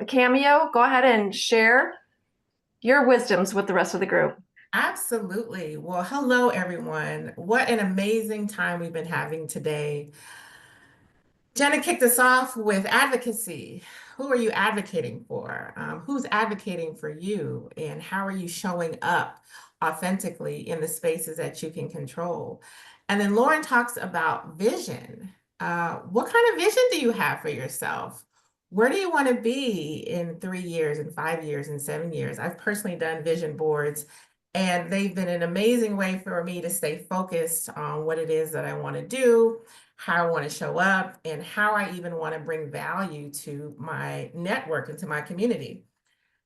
Cameo, go ahead and share your wisdoms with the rest of the group. Absolutely. Well, hello, everyone. What an amazing time we've been having today. Jenna kicked us off with advocacy. Who are you advocating for? Who's advocating for you? And how are you showing up authentically in the spaces that you can control? And then Lauren talks about vision. What kind of vision do you have for yourself? Where do you want to be in 3 years, and 5 years, and 7 years? I've personally done vision boards, and they've been an amazing way for me to stay focused on what it is that I want to do, how I want to show up, and how I even want to bring value to my network and to my community.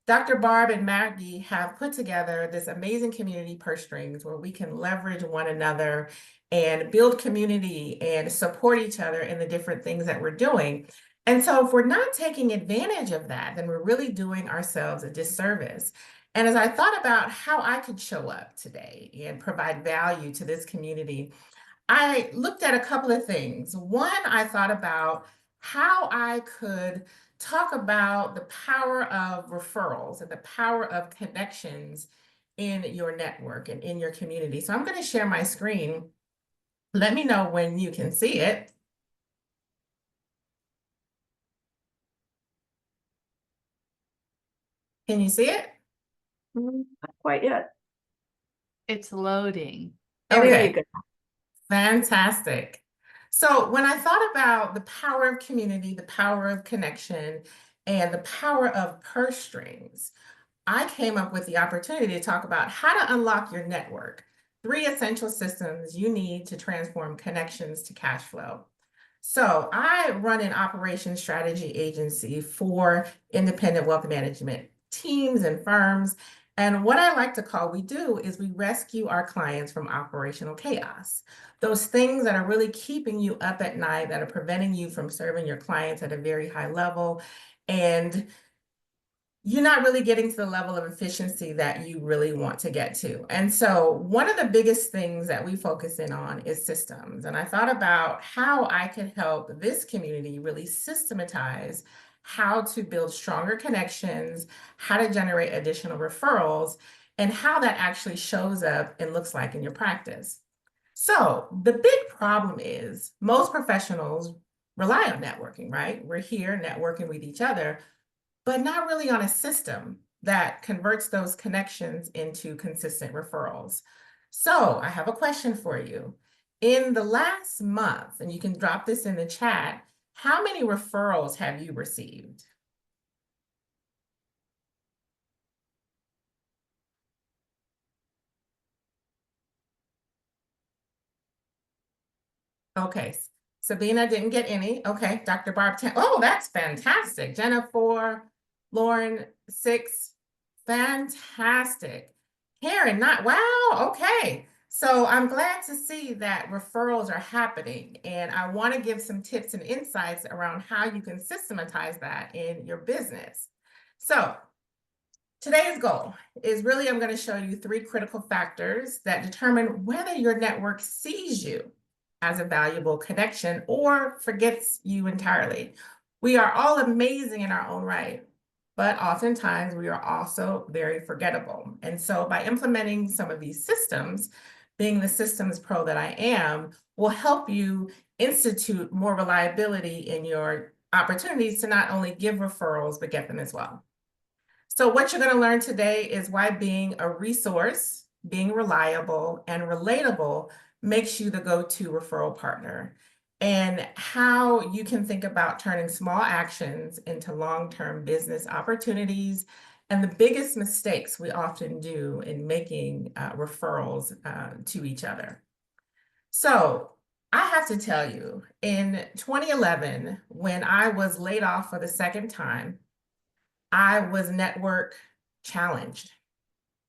Dr. Barb and Maggie have put together this amazing community purse strings where we can leverage one another and build community and support each other in the different things that we're doing. And so if we're not taking advantage of that, then we're really doing ourselves a disservice. And as I thought about how I could show up today and provide value to this community, I looked at a couple of things. One, I thought about how I could talk about the power of referrals and the power of connections in your network and in your community. So I'm going to share my screen. Let me know when you can see it. Can you see it? Not quite yet. It's loading. Oh, there you Okay, go. fantastic. So when I thought about the power of community, the power of connection, and the power of purse strings, I came up with the opportunity to talk about how to unlock your network. 3 essential systems you need to transform connections to cash flow. So I run an operations strategy agency for independent wealth management teams and firms. And what I like to call we do is we rescue our clients from operational chaos. Those things that are really keeping you up at night, that are preventing you from serving your clients at a very high level. And you're not really getting to the level of efficiency that you really want to get to. And so one of the biggest things that we focus in on is systems. And I thought about how I could help this community really systematize how to build stronger connections, how to generate additional referrals, and how that actually shows up and looks like in your practice. So the big problem is most professionals rely on networking, right? We're here networking with each other, but not really on a system that converts those connections into consistent referrals. So I have a question for you. In the last month, and you can drop this in the chat, how many referrals have you received? Okay, Sabina didn't get any. Okay, Dr. Barb 10. Oh, that's fantastic. Jenna 4, Lauren 6. Fantastic. Karen, not wow. Okay. So I'm glad to see that referrals are happening. And I want to give some tips and insights around how you can systematize that in your business. So today's goal is really, I'm going to show you 3 critical factors that determine whether your network sees you as a valuable connection or forgets you entirely. We are all amazing in our own right, but oftentimes we are also very forgettable. And so by implementing some of these systems, being the systems pro that I am, will help you institute more reliability in your opportunities to not only give referrals, but get them as well. So what you're going to learn today is why being a resource, being reliable and relatable makes you the go-to referral partner, and how you can think about turning small actions into long-term business opportunities, and the biggest mistakes we often do in making referrals to each other. So I have to tell you, in 2011, when I was laid off for the second time, I was network challenged.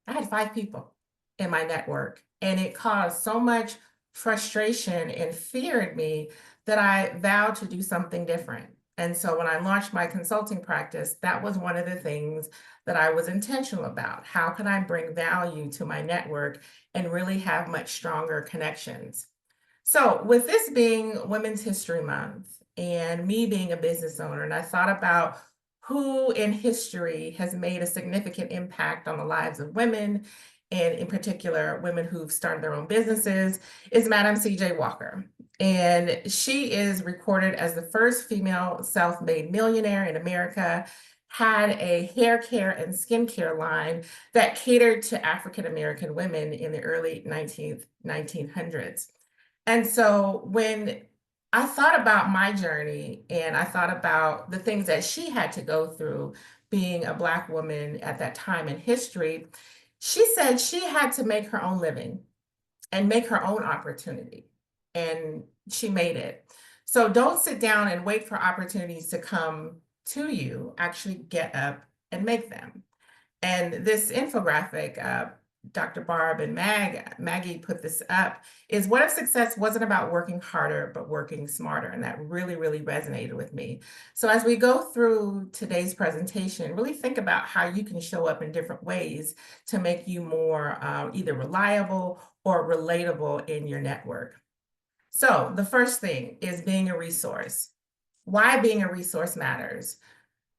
I had 5 people in my network, and it caused so much frustration and fear in me that I vowed to do something different. And so when I launched my consulting practice, that was one of the things that I was intentional about. How can I bring value to my network and really have much stronger connections? So with this being Women's History Month and me being a business owner, and I thought about who in history has made a significant impact on the lives of women, and in particular, women who've started their own businesses, is Madam C.J. Walker. And she is recorded as the first female self-made millionaire in America, had a hair care and skincare line that catered to African-American women in the early 1900s. And so when I thought about my journey and I thought about the things that she had to go through being a Black woman at that time in history, she said she had to make her own living and make her own opportunity. And she made it. So don't sit down and wait for opportunities to come to you. Actually get up and make them. And this infographic, Dr. Barb and Maggie put this up, is what if success wasn't about working harder, but working smarter? And that really, really resonated with me. So as we go through today's presentation, really think about how you can show up in different ways to make you more either reliable or relatable in your network. So the first thing is being a resource. Why being a resource matters.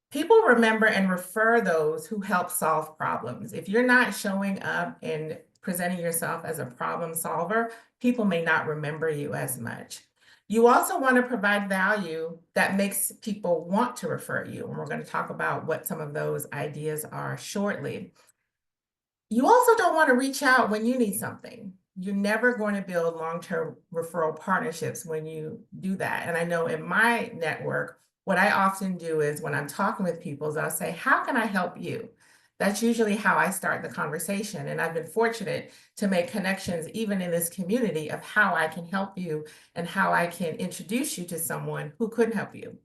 People remember and refer those who help solve problems. If you're not showing up and presenting yourself as a problem solver, people may not remember you as much. You also want to provide value that makes people want to refer you. And we're going to talk about what some of those ideas are shortly. You also don't want to reach out when you need something. You're never going to build long-term referral partnerships when you do that. And I know in my network, what I often do is when I'm talking with people is I'll say, how can I help you? That's usually how I start the conversation. And I've been fortunate to make connections even in this community of how I can help you and how I can introduce you to someone who could help you.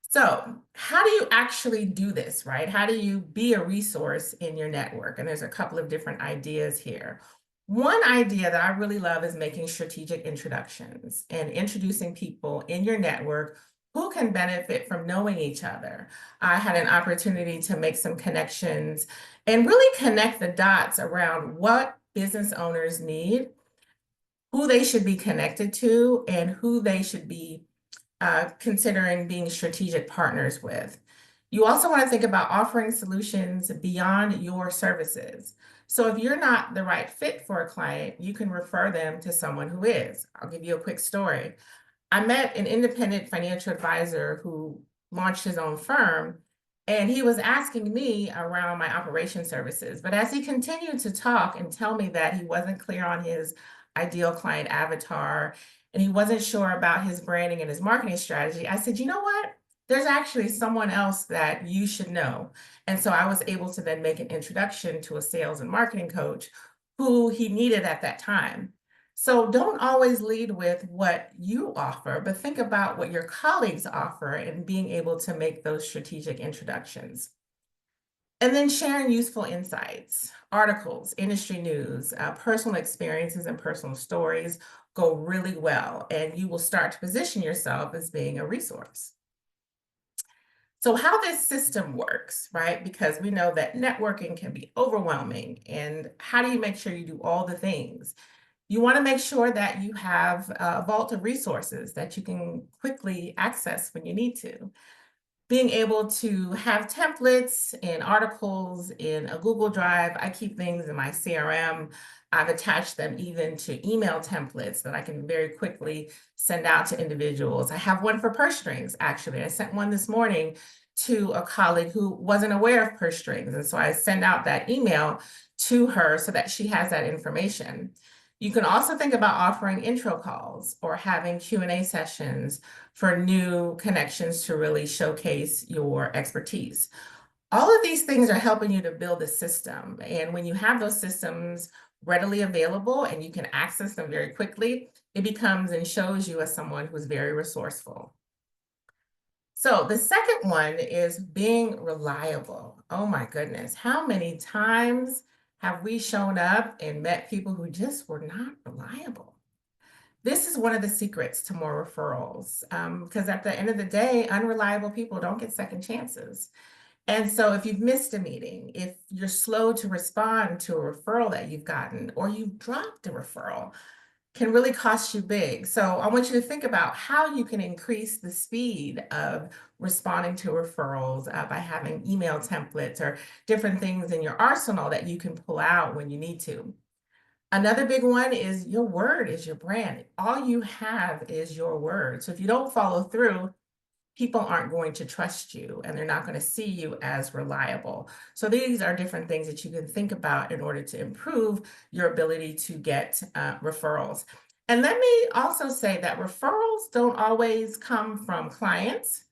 So how do you actually do this, right? How do you be a resource in your network? And there's a couple of different ideas here. One idea that I really love is making strategic introductions and introducing people in your network who can benefit from knowing each other. I had an opportunity to make some connections and really connect the dots around what business owners need, who they should be connected to, and who they should be considering being strategic partners with. You also want to think about offering solutions beyond your services. So if you're not the right fit for a client, you can refer them to someone who is. I'll give you a quick story. I met an independent financial advisor who launched his own firm, and he was asking me around my operation services. But as he continued to talk and tell me that he wasn't clear on his ideal client avatar, and he wasn't sure about his branding and his marketing strategy, I said, you know what? There's actually someone else that you should know. And so I was able to then make an introduction to a sales and marketing coach who he needed at that time. So don't always lead with what you offer, but think about what your colleagues offer and being able to make those strategic introductions. And then sharing useful insights, articles, industry news, personal experiences and personal stories go really well, and you will start to position yourself as being a resource. So how this system works, right? Because we know that networking can be overwhelming, and how do you make sure you do all the things? You want to make sure that you have a vault of resources that you can quickly access when you need to. Being able to have templates and articles in a Google Drive. I keep things in my CRM. I've attached them even to email templates that I can very quickly send out to individuals. I have one for purse strings, actually. I sent one this morning to a colleague who wasn't aware of purse strings. And so I send out that email to her so that she has that information. You can also think about offering intro calls or having Q&A sessions for new connections to really showcase your expertise. All of these things are helping you to build a system. And when you have those systems readily available and you can access them very quickly, it becomes and shows you as someone who's very resourceful. So the second one is being reliable. Oh my goodness, how many times have we shown up and met people who just were not reliable? This is one of the secrets to more referrals, because at the end of the day, unreliable people don't get second chances. And so if you've missed a meeting, if you're slow to respond to a referral that you've gotten, or you've dropped a referral, can really cost you big. So I want you to think about how you can increase the speed of responding to referrals by having email templates or different things in your arsenal that you can pull out when you need to. Another big one is your word is your brand. All you have is your word. So if you don't follow through, people aren't going to trust you and they're not going to see you as reliable. So these are different things that you can think about in order to improve your ability to get referrals. And let me also say that referrals don't always come from clients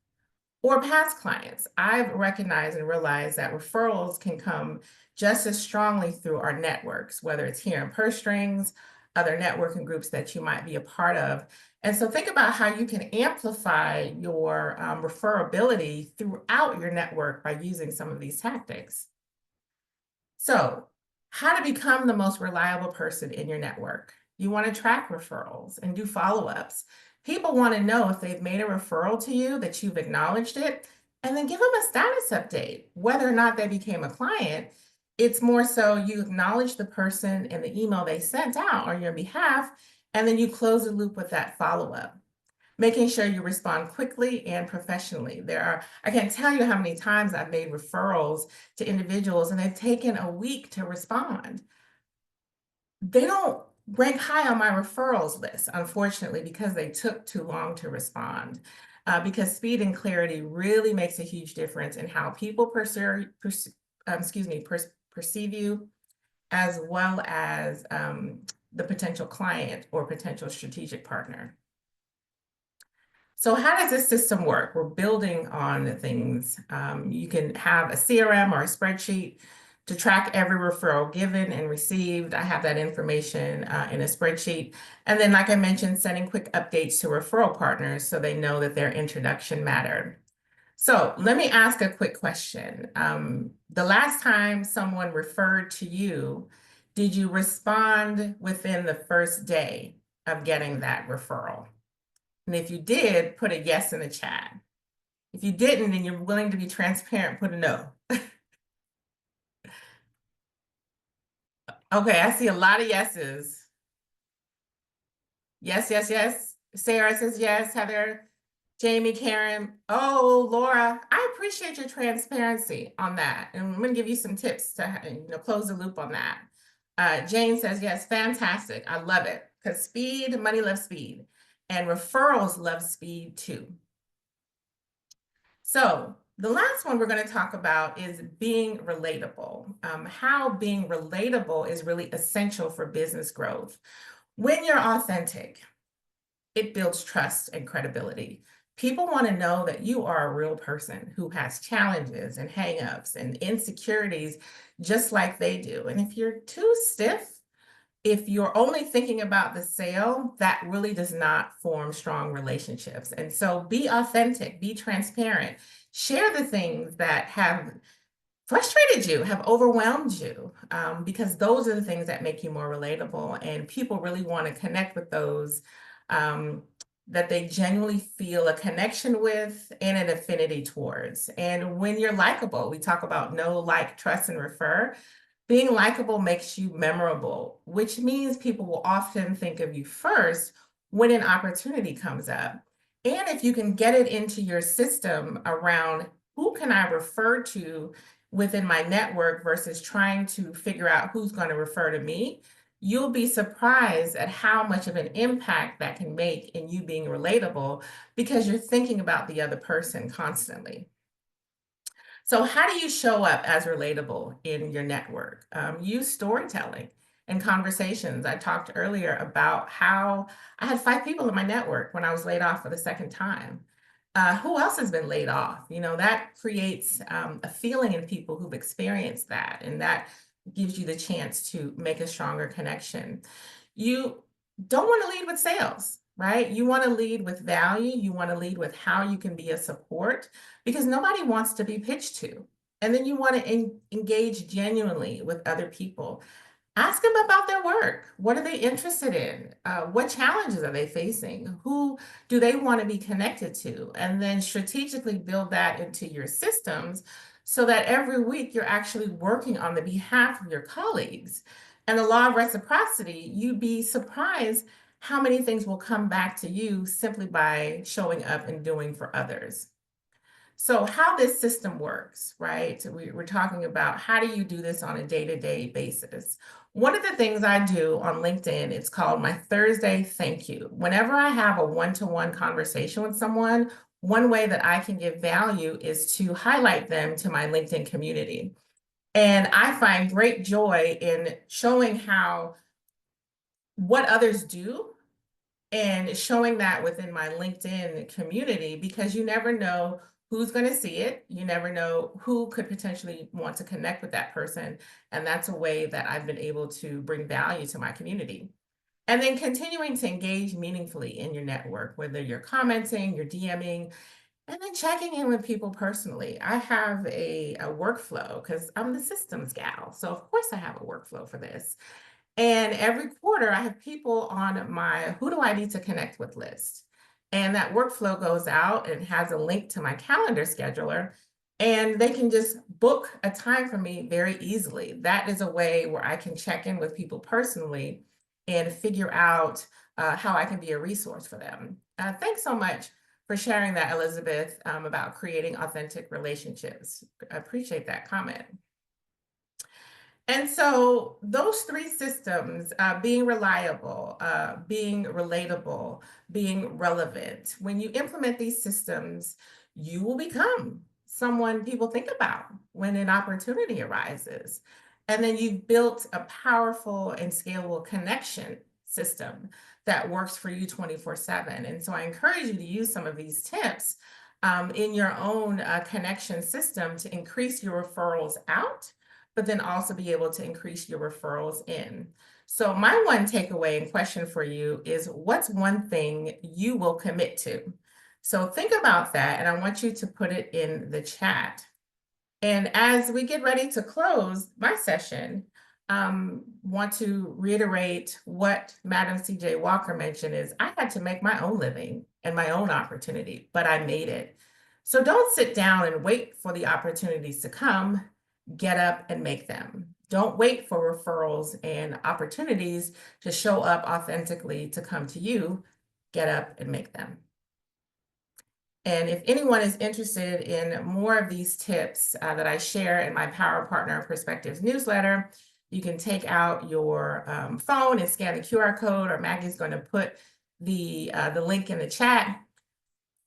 or past clients. I've recognized and realized that referrals can come just as strongly through our networks, whether it's here in Purse Strings, other networking groups that you might be a part of. And so think about how you can amplify your referability throughout your network by using some of these tactics. So, how to become the most reliable person in your network. You want to track referrals and do follow-ups. People want to know if they've made a referral to you, that you've acknowledged it, and then give them a status update. Whether or not they became a client, it's more so you acknowledge the person and the email they sent out on your behalf, and then you close the loop with that follow-up. Making sure you respond quickly and professionally. I can't tell you how many times I've made referrals to individuals and they've taken a week to respond. They don't rank high on my referrals list, unfortunately, because they took too long to respond. Because speed and clarity really makes a huge difference in how people perceive you, as well as the potential client or potential strategic partner. So how does this system work? We're building on things. You can have a CRM or a spreadsheet to track every referral given and received. I have that information in a spreadsheet. And then, like I mentioned, sending quick updates to referral partners so they know that their introduction mattered. So let me ask a quick question. The last time someone referred to you, did you respond within the first day of getting that referral? And if you did, put a yes in the chat. If you didn't and you're willing to be transparent, put a no. Okay, I see a lot of yeses. Yes, yes, yes. Sarah says yes. Heather, Jamie, Karen. Oh, Laura, I appreciate your transparency on that. And I'm going to give you some tips to close the loop on that. Jane says yes, fantastic. I love it. Because speed, money loves speed. And referrals love speed too. So the last one we're going to talk about is being relatable. How being relatable is really essential for business growth. When you're authentic, it builds trust and credibility. People want to know that you are a real person who has challenges and hangups and insecurities just like they do. And if you're too stiff, if you're only thinking about the sale, that really does not form strong relationships. And so be authentic, be transparent, share the things that have frustrated you, have overwhelmed you, because those are the things that make you more relatable. And people really want to connect with those that they genuinely feel a connection with and an affinity towards. And when you're likable, we talk about know, like, trust, and refer. Being likable makes you memorable, which means people will often think of you first when an opportunity comes up. And if you can get it into your system around who can I refer to within my network versus trying to figure out who's going to refer to me, you'll be surprised at how much of an impact that can make in you being relatable because you're thinking about the other person constantly. So how do you show up as relatable in your network? Use storytelling and conversations. I talked earlier about how I had 5 people in my network when I was laid off for the second time. Who else has been laid off? That creates a feeling in people who've experienced that, and that gives you the chance to make a stronger connection. You don't want to lead with sales, right? You want to lead with value. You want to lead with how you can be a support because nobody wants to be pitched to. And then you want to engage genuinely with other people. Ask them about their work. What are they interested in? What challenges are they facing? Who do they want to be connected to? And then strategically build that into your systems so that every week you're actually working on the behalf of your colleagues. And the law of reciprocity, you'd be surprised how many things will come back to you simply by showing up and doing for others. So how this system works, right? We're talking about how do you do this on a day-to-day basis. One of the things I do on LinkedIn, it's called my Thursday thank you. Whenever I have a one-to-one conversation with someone, one way that I can give value is to highlight them to my LinkedIn community. And I find great joy in showing what others do and showing that within my LinkedIn community, because you never know who's going to see it. You never know who could potentially want to connect with that person. And that's a way that I've been able to bring value to my community. And then continuing to engage meaningfully in your network, whether you're commenting, you're DMing, and then checking in with people personally. I have a workflow because I'm the systems gal. So of course I have a workflow for this. And every quarter I have people on my who do I need to connect with list. And that workflow goes out and has a link to my calendar scheduler, and they can just book a time for me very easily. That is a way where I can check in with people personally and figure out how I can be a resource for them. Thanks so much for sharing that, Elizabeth, about creating authentic relationships. I appreciate that comment. And so those three systems, being reliable, being relatable, being relevant, when you implement these systems, you will become someone people think about when an opportunity arises. And then you've built a powerful and scalable connection system that works for you 24/7. And so I encourage you to use some of these tips in your own connection system to increase your referrals out, but then also be able to increase your referrals in. So my one takeaway and question for you is, what's one thing you will commit to? So think about that, and I want you to put it in the chat. And as we get ready to close my session, want to reiterate what Madam CJ Walker mentioned is I had to make my own living and my own opportunity, but I made it. So don't sit down and wait for the opportunities to come. Get up and make them. Don't wait for referrals and opportunities to show up authentically to come to you. Get up and make them. And if anyone is interested in more of these tips that I share in my Power Partner Perspectives newsletter, you can take out your phone and scan the QR code, or Maggie's going to put the link in the chat.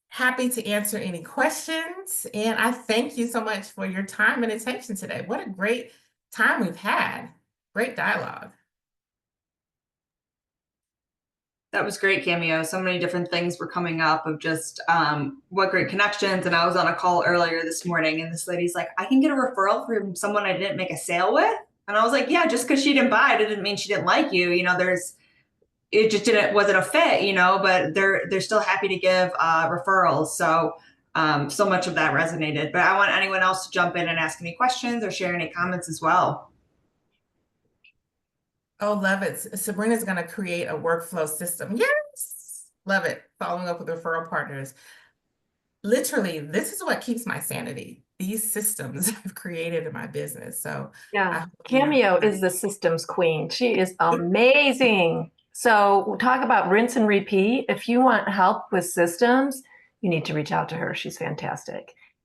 Happy to answer any questions. And I thank you so much for your time and attention today. What a great time we've had. Great dialogue. That was great, Cameo. So many different things were coming up of just what great connections. And I was on a call earlier this morning, and this lady's like, I can get a referral from someone I didn't make a sale with. And I was like, yeah, just because she didn't buy it, it didn't mean she didn't like you. You know, it just wasn't a fit, you know, but they're still happy to give referrals. So so much of that resonated. But I want anyone else to jump in and ask any questions or share any comments as well. Oh, love it. Sabrina's going to create a workflow system. Yes, love it. Following up with referral partners. Literally, this is what keeps my sanity. These systems I've created in my business. So yeah, Cameo is the systems queen. She is amazing. So we'll talk about rinse and repeat. If you want help with systems, you need to reach out to her. She's fantastic.